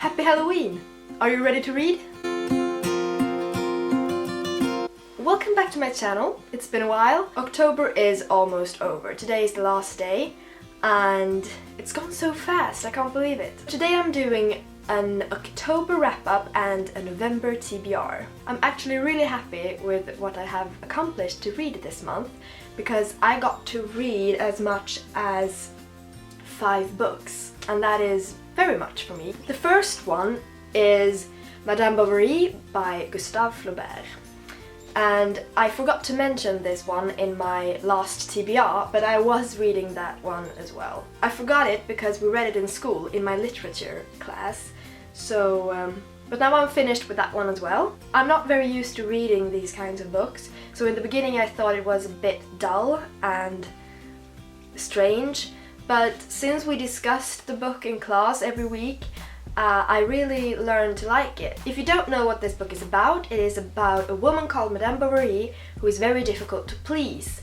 Happy Halloween! Are you ready to read? Welcome back to my channel. It's been a while. October is almost over. Today is the last day and it's gone so fast, I can't believe it. Today I'm doing an October wrap-up and a November TBR. I'm actually really happy with what I have accomplished to read this month because I got to read as much as 5 books, and that is very much for me. The first one is Madame Bovary by Gustave Flaubert. And I forgot to mention this one in my last TBR, but I was reading that one as well. I forgot it because we read it in school, in my literature class, but now I'm finished with that one as well. I'm not very used to reading these kinds of books, so in the beginning I thought it was a bit dull and strange, but since we discussed the book in class every week, I really learned to like it. If you don't know what this book is about, it is about a woman called Madame Bovary who is very difficult to please.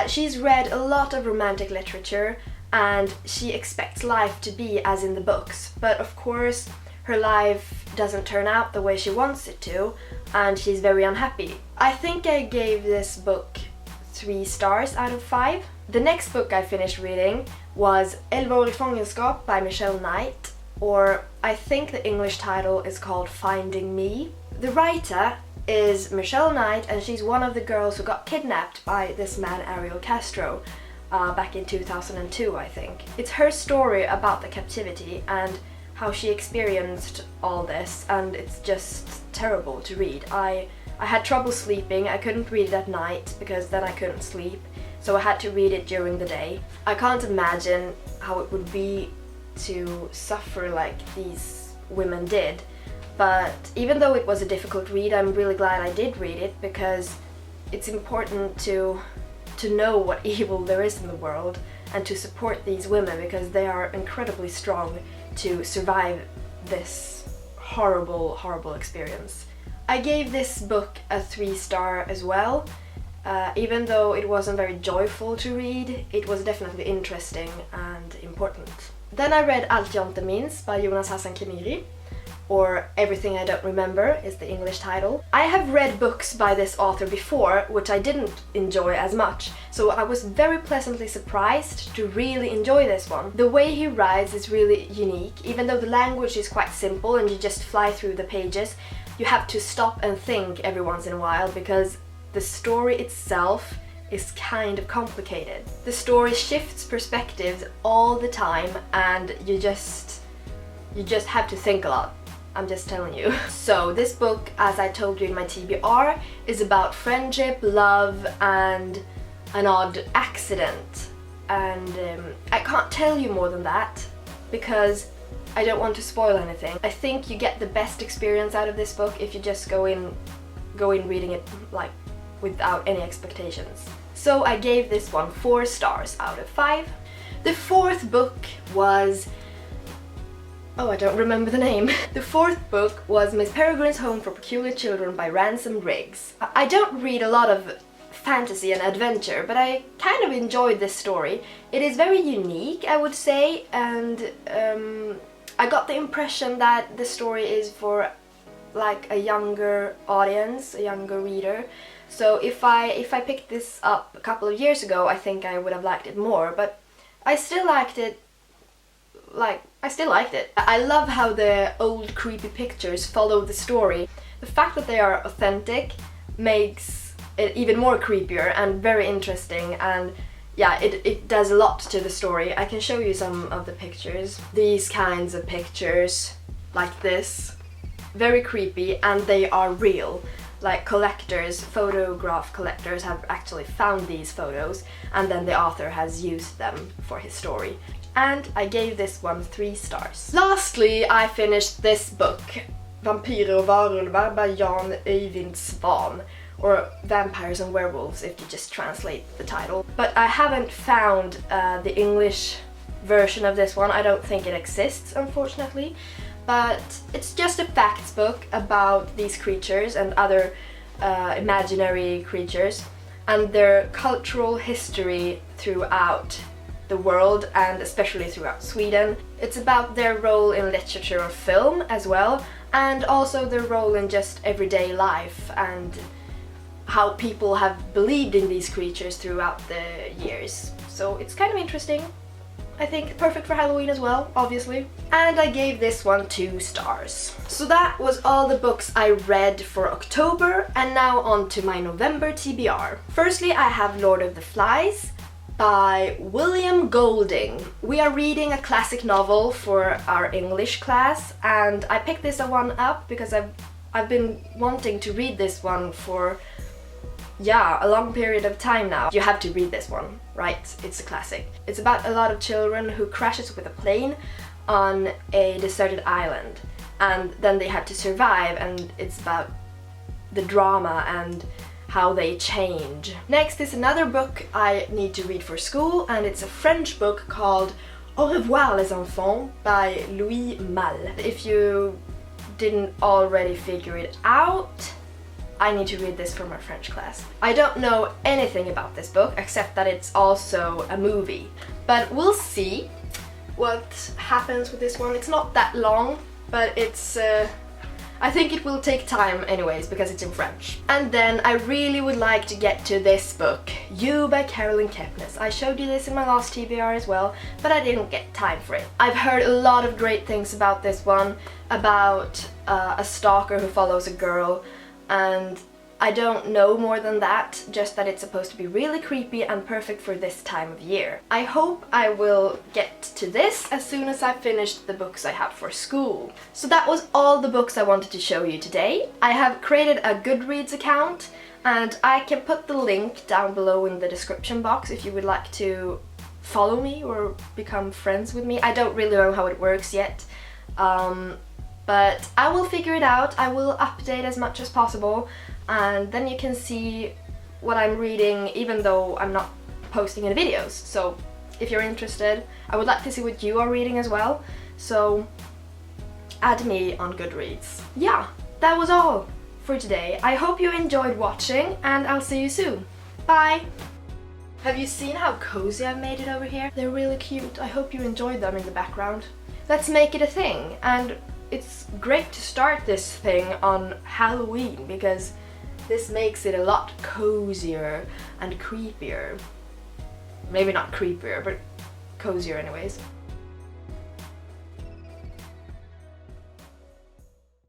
She's read a lot of romantic literature and she expects life to be as in the books, but of course her life doesn't turn out the way she wants it to and she's very unhappy. I think I gave this book 3 stars out of 5. The next book I finished reading was 11 år i fångenskap by Michelle Knight, or I think the English title is called Finding Me. The writer is Michelle Knight and she's one of the girls who got kidnapped by this man Ariel Castro back in 2002, I think. It's her story about the captivity and how she experienced all this, and it's just terrible to read. I had trouble sleeping. I couldn't read it at night because then I couldn't sleep, so I had to read it during the day. I can't imagine how it would be to suffer like these women did, but even though it was a difficult read, I'm really glad I did read it because it's important to know what evil there is in the world and to support these women because they are incredibly strong to survive this horrible, horrible experience. I gave this book a 3-star as well. Even though it wasn't very joyful to read, it was definitely interesting and important. Then I read Allt jag inte minns by Jonas Hassan Khemiri, or Everything I Don't Remember is the English title. I have read books by this author before, which I didn't enjoy as much, so I was very pleasantly surprised to really enjoy this one. The way he writes is really unique. Even though the language is quite simple and you just fly through the pages, you have to stop and think every once in a while because the story itself is kind of complicated. The story shifts perspectives all the time and you just have to think a lot. I'm just telling you. So this book, as I told you in my TBR, is about friendship, love and an odd accident. And I can't tell you more than that because I don't want to spoil anything. I think you get the best experience out of this book if you just go in reading it like without any expectations. So I gave this one 4 stars out of 5. The 4th book was... oh, I don't remember the name. The 4th book was Miss Peregrine's Home for Peculiar Children by Ransom Riggs. I don't read a lot of fantasy and adventure, but I kind of enjoyed this story. It is very unique, I would say, and I got the impression that the story is for like a younger audience, a younger reader. So if I picked this up a couple of years ago, I think I would have liked it more, but I still liked it. I love how the old creepy pictures follow the story. The fact that they are authentic makes it even more creepier and very interesting, and yeah, it does a lot to the story. I can show you some of the pictures. These kinds of pictures, like this, very creepy, and they are real. Like collectors, photograph collectors have actually found these photos and then the author has used them for his story. And I gave this one 3 stars. Lastly, I finished this book, Vampyrer och varulvar by Jan Øyvind Svan, or Vampires and Werewolves if you just translate the title. But I haven't found the English version of this one. I don't think it exists, unfortunately. But it's just a facts book about these creatures and other imaginary creatures and their cultural history throughout the world and especially throughout Sweden. It's about their role in literature or film as well, and also their role in just everyday life and how people have believed in these creatures throughout the years. So it's kind of interesting. I think perfect for Halloween as well, obviously. And I gave this one 2 stars. So that was all the books I read for October, and now on to my November TBR. Firstly, I have Lord of the Flies by William Golding. We are reading a classic novel for our English class, and I picked this one up because I've been wanting to read this one for a long period of time now. You have to read this one, right? It's a classic. It's about a lot of children who crashes with a plane on a deserted island, and then they have to survive, and it's about the drama and how they change. Next is another book I need to read for school, and it's a French book called Au revoir les enfants by Louis Malle. If you didn't already figure it out, I need to read this for my French class. I don't know anything about this book except that it's also a movie, but we'll see what happens with this one. It's not that long, but it's I think it will take time anyways because it's in French. And then I really would like to get to this book, You by Carolyn Kepnes. I showed you this in my last TBR as well, but I didn't get time for it. I've heard a lot of great things about this one, about a stalker who follows a girl, and I don't know more than that, just that it's supposed to be really creepy and perfect for this time of year. I hope I will get to this as soon as I've finished the books I have for school. So that was all the books I wanted to show you today. I have created a Goodreads account, and I can put the link down below in the description box if you would like to follow me or become friends with me. I don't really know how it works yet. But I will figure it out. I will update as much as possible, and then you can see what I'm reading even though I'm not posting any videos. So if you're interested, I would like to see what you are reading as well, so add me on Goodreads. Yeah, that was all for today. I hope you enjoyed watching, and I'll see you soon. Bye! Have you seen how cozy I've made it over here? They're really cute. I hope you enjoyed them in the background. Let's make it a thing, and it's great to start this thing on Halloween because this makes it a lot cozier and creepier. Maybe not creepier, but cozier anyways.